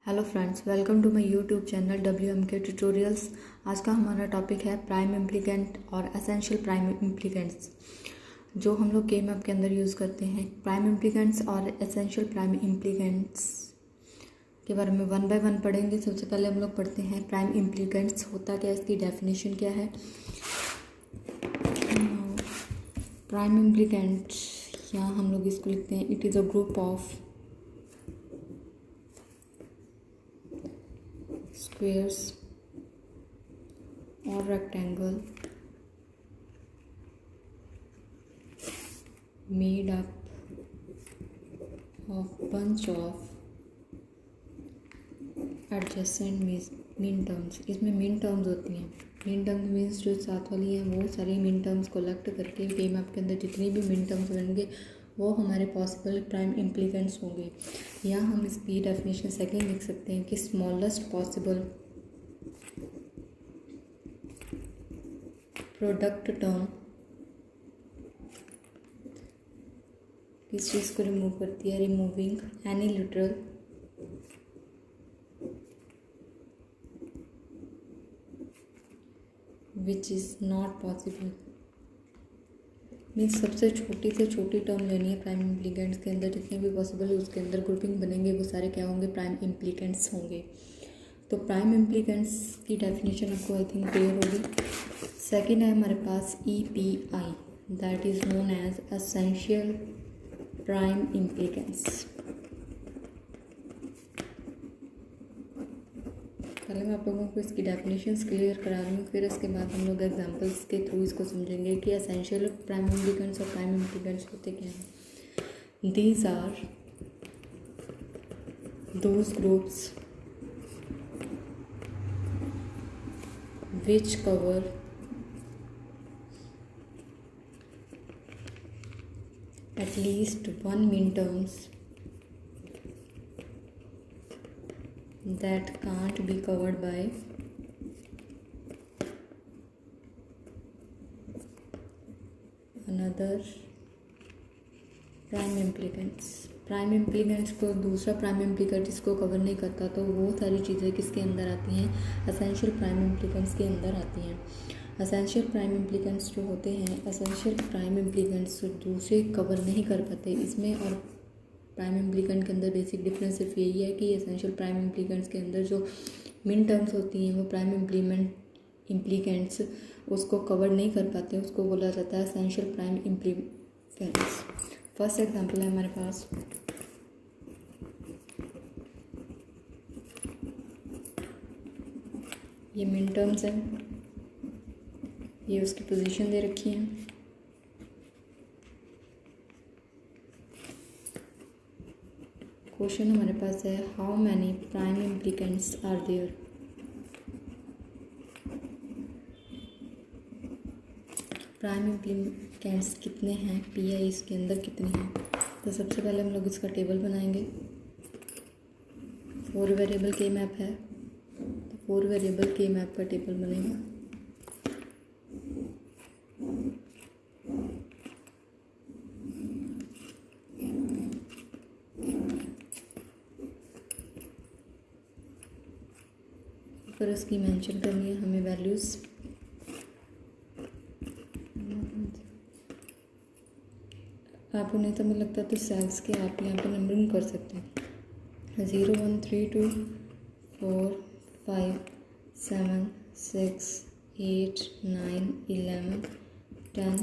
Hello friends, welcome to my YouTube channel WMK tutorials. आज का हमारा टॉपिक है प्राइम इम्प्लीकेंट और एसेंशियल प्राइम इम्प्लीकेंट्स, जो हम लोग K-मैप के अंदर यूज़ करते हैं। प्राइम इम्प्लीकेंट्स और एसेंशियल प्राइम इम्प्लीकेंट्स के बारे में वन बाय वन पढ़ेंगे। सबसे पहले हम लोग पढ़ते हैं प्राइम इम्प्लीकेंट्स होता क्या है, इसकी डेफिनेशन क्या है। प्राइम इम्प्लीकेंट, यहाँ हम लोग इसको लिखते हैं, it is a group of squares or rectangle made up of bunch of adjacent mean terms। इसमें mean terms होती हैं। mean terms मीन्स जो साथ वाली हैं वो सारी mean terms कलेक्ट करके K-मैप के अंदर जितनी भी mean terms बनेंगे वो हमारे पॉसिबल प्राइम इम्प्लीकेंट्स होंगे। या हम इसकी डेफिनेशन सेकेंड लिख सकते हैं कि स्मॉलेस्ट पॉसिबल प्रोडक्ट टर्म किस चीज़ को रिमूव करती है, removing any literal which is not possible. Means सबसे छोटी से छोटी टर्म लेनी है प्राइम इम्प्लीकेंट्स के अंदर, जितने भी पॉसिबल है उसके अंदर ग्रुपिंग बनेंगे वो सारे क्या होंगे, प्राइम इम्प्लीकेंट्स होंगे। तो प्राइम इम्प्लीकेंट्स की डेफिनेशन आपको आई थिंक क्लियर होगी। सेकंड है हमारे पास EPI, that is known as essential prime implicants. पहले मैं आप लोगों को इसकी डेफिनेशंस क्लियर करा रही हूँ, फिर इसके बाद हम लोग एग्जांपल्स के थ्रू इसको समझेंगे कि एसेंशियल प्राइम इम्प्लीकेंट्स और प्राइम इम्प्लीकेंट्स होते क्या हैं। These are those groups which cover at least one mean terms that can't be covered by another prime implicants. Prime implicants को दूसरा प्राइम इम्प्लीकेंट इसको कवर नहीं करता, तो वो सारी चीज़ें किसके अंदर आती हैं, एसेंशियल प्राइम इम्प्लीकेंट्स के अंदर आती हैं। एसेंशियल प्राइम इम्प्लीकेंट्स जो होते हैं, एसेंशियल प्राइम इम्प्लीकेंट्स दूसरे कवर नहीं कर पाते। इसमें और प्राइम इम्प्लीकेंट के अंदर बेसिक डिफरेंस सिर्फ यही है कि एसेंशियल प्राइम इम्प्लीकेंट्स के अंदर जो मिन टर्म्स होती हैं वो प्राइम इम्प्लीकेंट्स उसको कवर नहीं कर पाते, उसको बोला जाता है essential prime implicants. First example है हमारे पास, ये मिन टर्म्स हैं, ये उसकी पोजीशन दे रखी है। क्वेश्चन हमारे पास है, how many prime implicants are there. Prime implicants कितने हैं, PI इसके अंदर कितने हैं। तो सबसे पहले हम लोग इसका टेबल बनाएंगे। 4 वेरिएबल K-मैप है, तो 4 वेरिएबल K-मैप का टेबल बनेगा। फिर उसकी मेंशन करनी है हमें वैल्यूज़। आपको नहीं समझ लगता तो सेल्स के आप यहाँ पे नंबरिंग कर सकते हैं। 0 1 3 2 4 5 7 6 8 9 11 10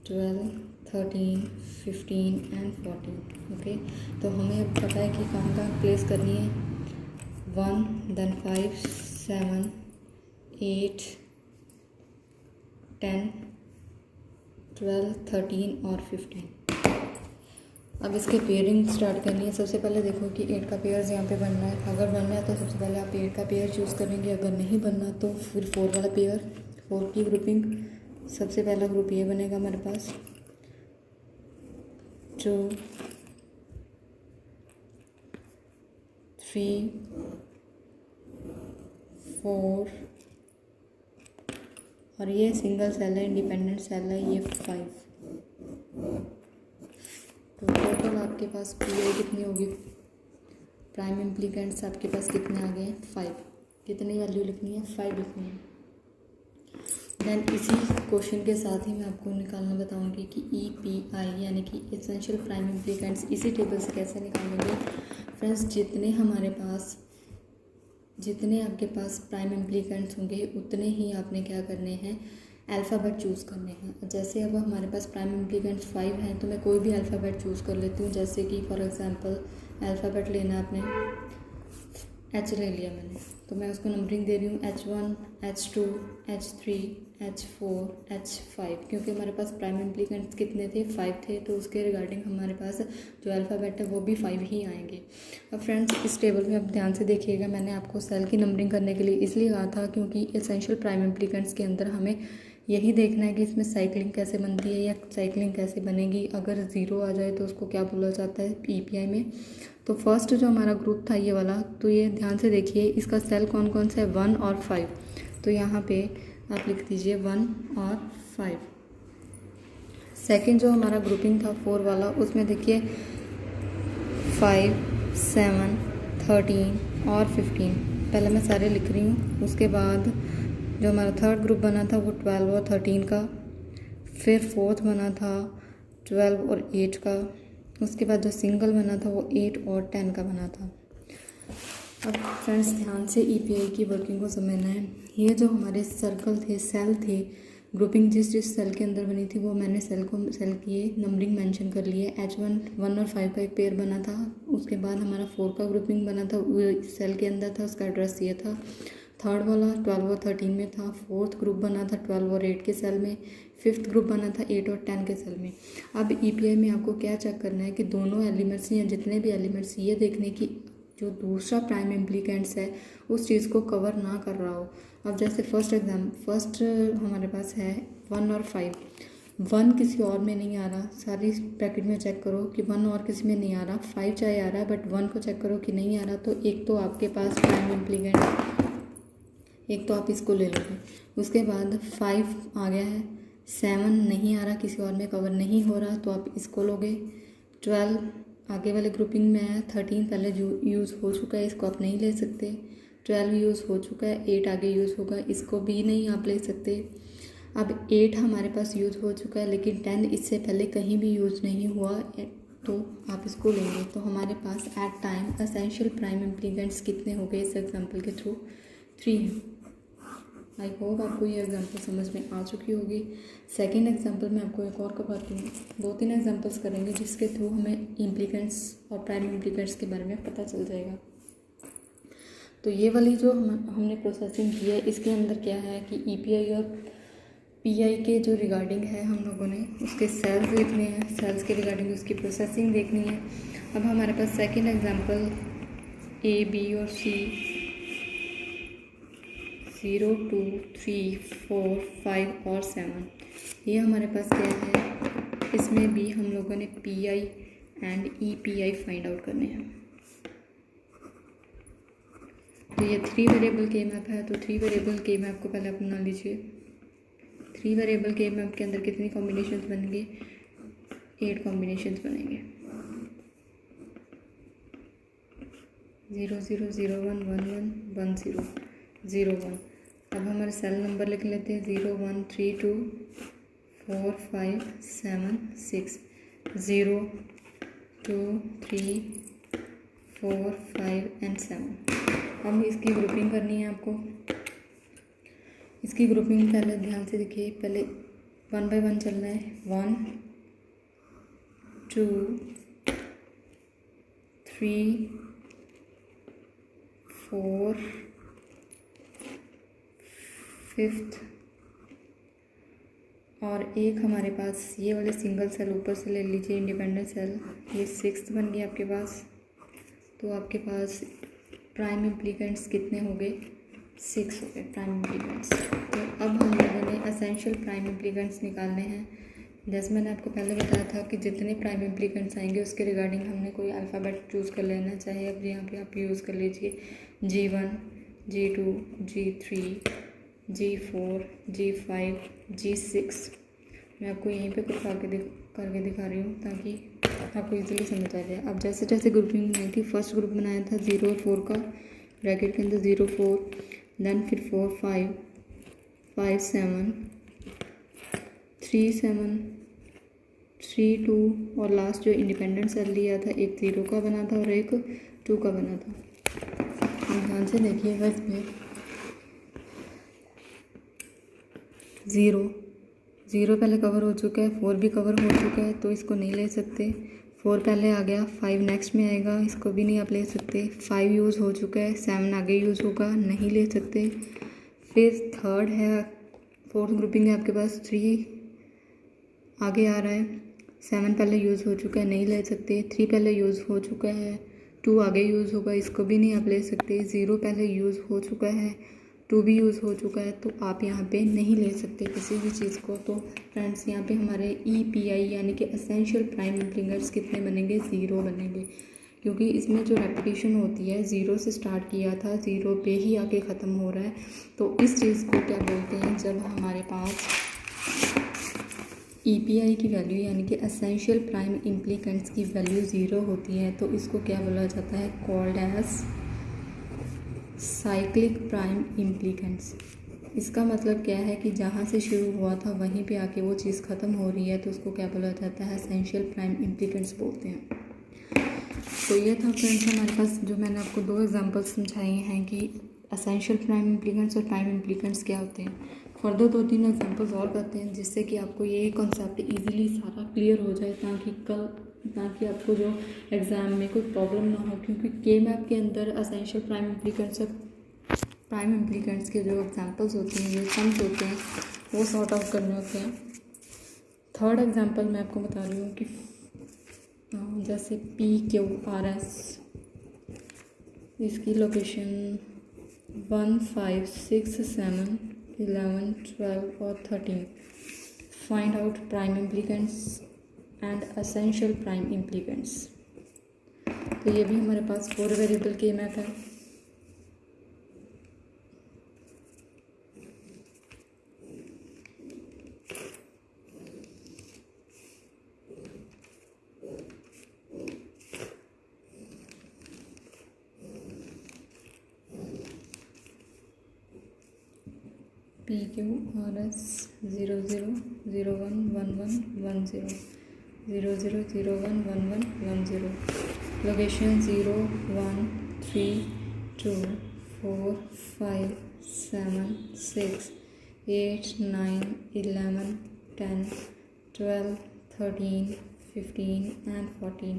12 13 15 एंड 14। ओके, तो हमें अब पता है कि कहाँ कहाँ प्लेस करनी है। 1 then 5 7 8 10 12 13 और 15। अब इसके पेयरिंग स्टार्ट करनी है। सबसे पहले देखो कि 8 का पेयर्स यहाँ पे बनना है। अगर बनना है तो सबसे पहले आप 8 का पेयर चूज़ करेंगे, अगर नहीं बनना तो फिर 4 वाला पेयर। 4 की ग्रुपिंग, सबसे पहला ग्रुप ये बनेगा हमारे पास, 2 3 4 और ये सिंगल सेल है, इंडिपेंडेंट सेल है, ये 5। तो टोटल आपके पास PI कितनी होगी, प्राइम इम्प्लीकेंट्स आपके पास कितने आ गए? 5। कितनी वैल्यू लिखनी है? 5 लिखनी है। देन इसी क्वेश्चन के साथ ही मैं आपको निकालना बताऊंगी कि EPI यानी कि एसेंशियल प्राइम इम्प्लीकेंट्स इसी टेबल से कैसे निकालेंगे। फ्रेंड्स, जितने आपके पास प्राइम इम्प्लीकेंट्स होंगे उतने ही आपने क्या करने हैं? अल्फ़ाबेट चूज़ करने हैं। जैसे अब हमारे पास प्राइम इम्प्लीकेंट्स 5 हैं तो मैं कोई भी अल्फ़ाबेट चूज़ कर लेती हूँ। जैसे कि फॉर एग्जांपल अल्फ़ाबेट लेना आपने H ले लिया मैंने, तो मैं उसको नंबरिंग दे रही हूँ H1, H2, H3, H4, H5, क्योंकि हमारे पास प्राइम इम्प्लीकेंट्स कितने थे? 5 थे, तो उसके रिगार्डिंग हमारे पास जो अल्फ़ाबेट है वो भी 5 ही आएंगे। अब फ्रेंड्स, इस टेबल में आप ध्यान से देखिएगा, मैंने आपको सेल की नंबरिंग करने के लिए इसलिए कहा था क्योंकि एसेंशियल प्राइम इम्प्लीकेंट्स के अंदर हमें यही देखना है कि इसमें साइक्लिंग कैसे बनती है या साइक्लिंग कैसे बनेगी। अगर 0 आ जाए तो उसको क्या बोला जाता है EPI में। तो फर्स्ट जो हमारा ग्रुप था ये वाला, तो ये ध्यान से देखिए, इसका सेल कौन कौन सा है? 1 और 5। तो यहाँ पे आप लिख दीजिए 1 और 5। सेकंड जो हमारा ग्रुपिंग था 4 वाला, उसमें देखिए 5, 7, 13 और 15। पहले मैं सारे लिख रही हूँ। उसके बाद जो हमारा थर्ड ग्रुप बना था वो 12 और 13 का। फिर फोर्थ बना था 12 और 8 का। उसके बाद जो सिंगल बना था वो 8 और 10 का बना था। अब फ्रेंड्स, ध्यान से EPI की वर्किंग को समझना है। ये जो हमारे सर्कल थे, सेल थे, ग्रुपिंग जिस सेल के अंदर बनी थी वो मैंने सेल की नंबरिंग मेंशन कर ली है। H1 1 और 5 का एक पेयर बना था। उसके बाद हमारा 4 का ग्रुपिंग बना था, वो सेल के अंदर था, उसका एड्रेस ये था। थर्ड वाला 12 और 13 में था। फोर्थ ग्रुप बना था 12 और 8 के सेल में। फिफ्थ ग्रुप बना था 8 और 10 के सेल में। अब EPI में आपको क्या चेक करना है कि दोनों एलिमेंट्स या जितने भी एलिमेंट्स ये देखने की जो दूसरा प्राइम इम्प्लीकेंट्स है उस चीज़ को कवर ना कर रहा हो। अब जैसे फर्स्ट हमारे पास है 1 और 5। 1 किसी और में नहीं आ रहा, सारी ब्रैकेट में चेक करो कि 1 और किसी में नहीं आ रहा। 5 चाहे आ रहा है बट 1 को चेक करो कि नहीं आ रहा, तो एक तो आपके पास प्राइम इम्प्लीकेंट, एक तो आप इसको ले लोगे। उसके बाद 5 आ गया है, 7 नहीं आ रहा, किसी और में कवर नहीं हो रहा, तो आप इसको लोगे। 12 आगे वाले ग्रुपिंग में है। 13 पहले यूज़ हो चुका है, इसको आप नहीं ले सकते। 12 यूज़ हो चुका है, 8 आगे यूज़ होगा, इसको भी नहीं आप ले सकते। अब 8 हमारे पास यूज़ हो चुका है, लेकिन 10 इससे पहले कहीं भी यूज़ नहीं हुआ, तो आप इसको लेंगे। तो हमारे पास at time essential prime implicants कितने हो गए इस एग्जाम्पल के थ्रू? 3 हैं। आई होप आपको ये एग्जांपल समझ में आ चुकी होगी। सेकंड एग्जांपल में आपको एक और करवाती हूँ। 2-3 एग्जांपल्स करेंगे जिसके थ्रू हमें इम्प्लीकेंट्स और प्राइम इम्प्लीकेंट्स के बारे में पता चल जाएगा। तो ये वाली जो हमने प्रोसेसिंग की है, इसके अंदर क्या है कि EPI और PI के जो रिगार्डिंग है हम लोगों ने उसके सेल्स देखने हैं, सेल्स के रिगार्डिंग उसकी प्रोसेसिंग देखनी है। अब हमारे पास सेकेंड एग्जाम्पल A, B और C 0, 2, 3, 4, 5 और 7 ये हमारे पास क्या है। इसमें भी हम लोगों ने PI and EPI find out करने हैं। तो ये 3 वेरिएबल के मैप है, तो 3 वेरिएबल के मैप को पहले आप बना लीजिए। 3 वेरिएबल के मैप के अंदर कितनी कॉम्बिनेशंस बनेंगे? 8 कॉम्बिनेशंस बनेंगे। 0, 0, 0, 1, 1, 1, 1, 0, 0, 1। अब हमारे सेल नंबर लिख लेते हैं 0, 1, 3, 2, 4, 5, 7, 6, 0, 2, 3, 4, 5 एंड 7। अब इसकी ग्रुपिंग करनी है आपको। इसकी ग्रुपिंग पहले ध्यान से देखिए, पहले 1 बाय 1 चलना है। 1, 2, 3, 4, 5th और एक हमारे पास ये वाले सिंगल सेल ऊपर से ले लीजिए, इंडिपेंडेंट सेल। ये 6th बन गया आपके पास। तो आपके पास प्राइम इम्प्लीकेंट्स कितने हो गए? 6 हो गए प्राइम इम्प्लीकेंट्स। तो अब हम लोगों ने एसेंशियल प्राइम इम्प्लीकेंट्स निकालने हैं। जैसे मैंने आपको पहले बताया था कि जितने प्राइम इम्प्लीकेंट्स आएंगे उसके रिगार्डिंग हमने कोई अल्फ़ाबेट चूज़ कर लेना, चाहे अब यहाँ पे आप यूज़ कर लीजिए G1, G2, G3, G4, G5, G6। मैं आपको यहीं पे कुछ करके दिखा रही हूँ ताकि आपको इजीली समझ आ गया। अब जैसे जैसे ग्रुपिंग बनाई थी, फर्स्ट ग्रुप बनाया था 0 और 4 का, ब्रैकेट के अंदर 0 4, देन फिर 4 5 5 7 3 7 3 2 और लास्ट जो इंडिपेंडेंट सेल लिया था, एक 0 का बना था और एक 2 का बना था। ध्यान से देखिएगा, इसमें 0 पहले कवर हो चुका है, 4 भी कवर हो चुका है, तो इसको नहीं ले सकते। 4 पहले आ गया, 5 नेक्स्ट में आएगा, इसको भी नहीं आप ले सकते। 5 यूज़ हो चुका है, 7 आगे यूज़ होगा, नहीं ले सकते। फिर थर्ड है, फोर्थ ग्रुपिंग है आपके पास, 3 आगे आ रहा है, 7 पहले यूज़ हो चुका है, नहीं ले सकते। 3 पहले यूज़ हो चुका है, 2 आगे यूज़ होगा, इसको भी नहीं आप ले सकते। 0 पहले यूज़ हो चुका है, 2 भी यूज़ हो चुका है, तो आप यहाँ पे नहीं ले सकते किसी भी चीज़ को। तो फ्रेंड्स, यहाँ पे हमारे EPI यानी कि एसेंशियल प्राइम इम्प्लीकेंट्स कितने बनेंगे? 0 बनेंगे, क्योंकि इसमें जो रेपिटेशन होती है, 0 से स्टार्ट किया था, 0 पे ही आके ख़त्म हो रहा है। तो इस चीज़ को क्या बोलते हैं? जब हमारे पास EPI की वैल्यू यानी कि एसेंशियल प्राइम इम्प्लीकेंट्स की वैल्यू 0 होती है, तो इसको क्या बोला जाता है? Called as cyclic prime implicants. इसका मतलब क्या है कि जहाँ से शुरू हुआ था वहीं पे आके वो चीज़ ख़त्म हो रही है, तो उसको क्या बोला जाता है? एसेंशियल प्राइम इम्प्लीकेंट्स बोलते हैं। तो ये था फ्रेंड्स हमारे पास, जो मैंने आपको 2 एग्जांपल्स समझाए हैं कि एसेंशियल प्राइम इम्प्लीकेंट्स और प्राइम इम्प्लीकेंट्स क्या होते हैं। फर्दर 2-3 एग्जांपल्स और करते हैं, जिससे कि आपको ये कॉन्सेप्ट इजीली सारा क्लियर हो जाए, ताकि आपको जो एग्ज़ाम में कोई प्रॉब्लम ना हो। क्योंकि K-मैप के अंदर एसेंशियल प्राइम इम्प्लीकेंट्स और प्राइम इम्प्लीकेंट्स के जो एग्जांपल्स होते हैं, जो सम्स होते हैं, वो सॉर्ट आउट करने होते हैं। थर्ड एग्जांपल मैं आपको बता रही हूँ कि जैसे PQRS, इसकी लोकेशन 1 5 6 7 11 12 और 13। Find out prime implicants and essential prime implicants. तो ये भी हमारे पास 4 वेरिएबल K-मैप है। PQRS 0 0 0 1 1 1 1 0 0 0 0 1 1 1 1 0। Location 0 1 3 2 4 5 7 6 8 9 11 10 12 13 15 and 14।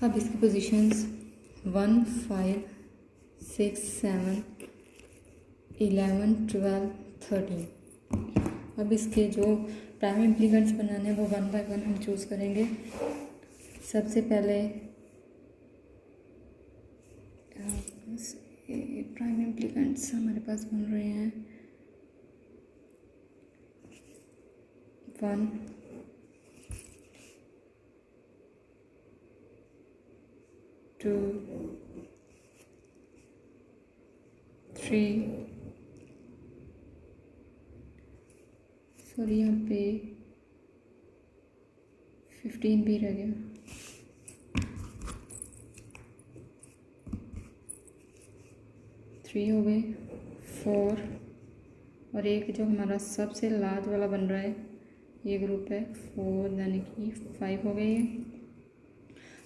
अब इसकी पोजीशंस 1 5 6 7 11 12 13। अब इसके जो प्राइम इम्प्लीकेंट्स बनाने हैं वो 1 बाय 1 हम चूज़ करेंगे। सबसे पहले प्राइम इम्प्लीकेंट्स हमारे पास बन रहे हैं 1 2 3, सॉरी यहाँ पे 15 भी रह गया, 3 हो गए, 4 और एक जो हमारा सबसे लास्ट वाला बन रहा है, ये ग्रुप है 4 यानी कि 5 हो गए।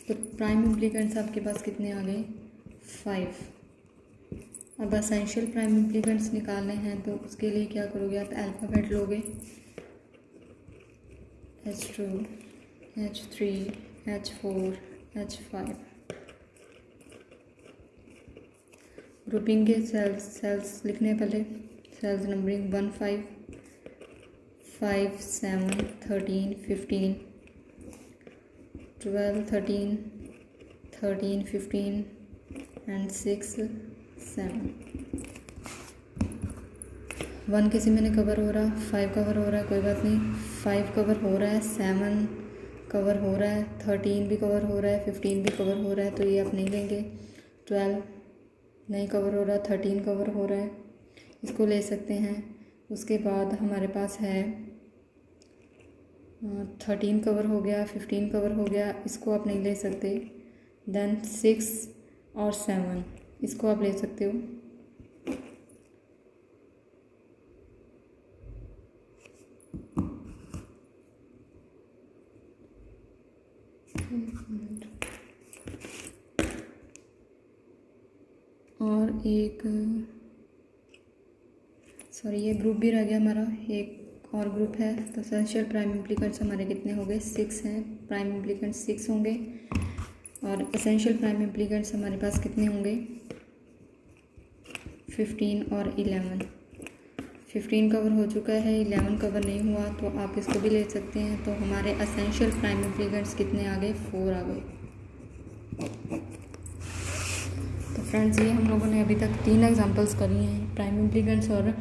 तो प्राइम इम्प्लीकेंट्स आपके पास कितने आ गए? 5। अब एसेंशियल प्राइम इम्प्लीकेंट्स निकालने हैं, तो उसके लिए क्या करोगे आप? अल्फ़ाबेट लोगे, H2 H3 H4 H5। Grouping के सेल्स लिखने पहले, सेल्स नंबरिंग 1 5 5 7 13 15 12 13 13 15 एंड 6 7। 1 किसी में नहीं कवर हो रहा, 5 कवर हो रहा है, कोई बात नहीं, 5 कवर हो रहा है, 7 कवर हो रहा है, 13 भी कवर हो रहा है, 15 भी कवर हो रहा है, तो ये आप नहीं लेंगे। 12 नहीं कवर हो रहा, 13 कवर हो रहा है, इसको ले सकते हैं। उसके बाद हमारे पास है 13 कवर हो गया, 15 कवर हो गया, इसको आप नहीं ले सकते। देन 6 और 7 इसको आप ले सकते हो। और एक सॉरी ये ग्रुप भी रह गया हमारा, एक और ग्रुप है। तो एसेंशियल प्राइम इम्प्लिकेंट्स हमारे कितने हो गए? 6 हैं। प्राइम इम्प्लिकेंट्स 6 होंगे। और एसेंशियल प्राइम इम्प्लिकेंट्स हमारे पास कितने होंगे? 15 और 11। 15 कवर हो चुका है, 11 कवर नहीं हुआ, तो आप इसको भी ले सकते हैं। तो हमारे एसेंशियल प्राइम इम्प्लिकेंट्स कितने आ गए? 4 आ गए। तो फ्रेंड्स ये हम लोगों ने अभी तक 3 एग्जांपल्स करी हैं प्राइम इम्प्लिकेंट्स और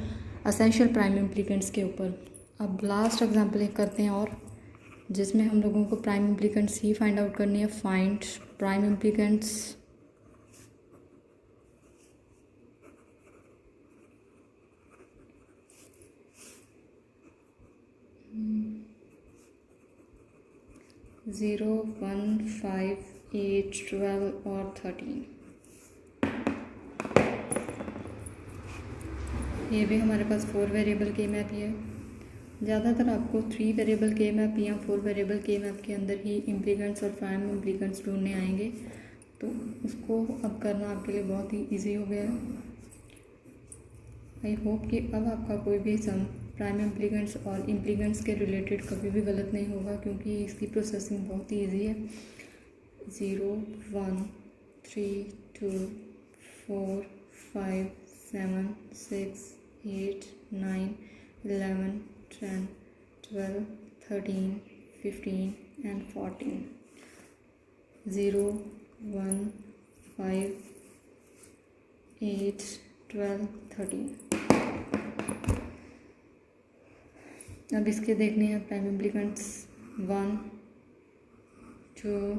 एसेंशियल प्राइम इम्प्लिकेंट्स के ऊपर। अब लास्ट एग्जांपल एक करते हैं और, जिसमें हम लोगों को प्राइम इम्प्लिकेंट्स ही फाइंड आउट करनी है। फाइंड प्राइम इम्प्लिकेंट्स ज़ीरो 1 5 8 12 और 13। ये भी हमारे पास 4 वेरिएबल के मैप ही है। ज़्यादातर आपको 3 वेरिएबल के मैप या 4 वेरिएबल के मैप के अंदर ही इम्प्लिकेंट्स और प्राइम इम्प्लिकेंट्स ढूंढने आएंगे। तो उसको अब करना आपके लिए बहुत ही इजी हो गया है। आई होप कि अब आपका कोई भी सम प्राइम इम्प्लिकेंट्स और इम्प्लिकेंट्स के रिलेटेड कभी भी गलत नहीं होगा, क्योंकि इसकी प्रोसेसिंग बहुत ही ईजी है। 0 1 3 2 4 5 7 6 8 9 11 10 12 13 15 and 14। 0 1 5 8 12 13। अब इसके देखने हैं प्राइम इम्प्लिकेंट्स। 1 2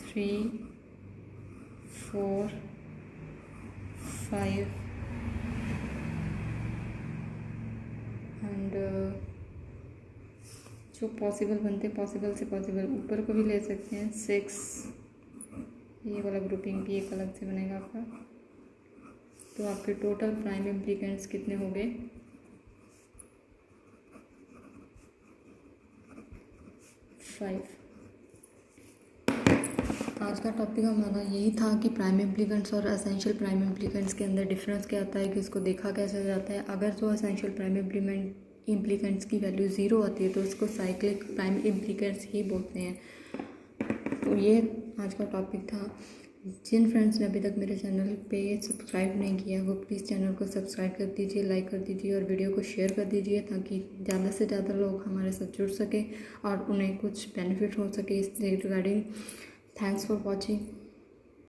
3 4 5 एंड जो पॉसिबल बनते, पॉसिबल से पॉसिबल ऊपर को भी ले सकते हैं। 6 ये वाला ग्रुपिंग भी एक अलग से बनेगा आपका। तो आपके टोटल प्राइम इम्प्लिकेंट्स कितने हो गए? 5। आज का टॉपिक हमारा यही था कि प्राइम इम्प्लिकेंट्स और एसेंशियल प्राइम इम्प्लिकेंट्स के अंदर डिफरेंस क्या आता है, कि इसको देखा कैसे जाता है। अगर जो एसेंशियल प्राइम इम्प्लिकेंट्स की वैल्यू 0 आती है तो उसको साइक्लिक प्राइम इम्प्लिकेंट्स ही बोलते हैं। तो ये आज का टॉपिक था। जिन फ्रेंड्स ने अभी तक मेरे चैनल पे सब्सक्राइब नहीं किया वो प्लीज़ चैनल को सब्सक्राइब कर दीजिए, लाइक कर दीजिए और वीडियो को शेयर कर दीजिए, ताकि ज़्यादा से ज़्यादा लोग हमारे साथ जुड़ सकें और उन्हें कुछ बेनिफिट हो सके इस रिगार्डिंग। Thanks for watching.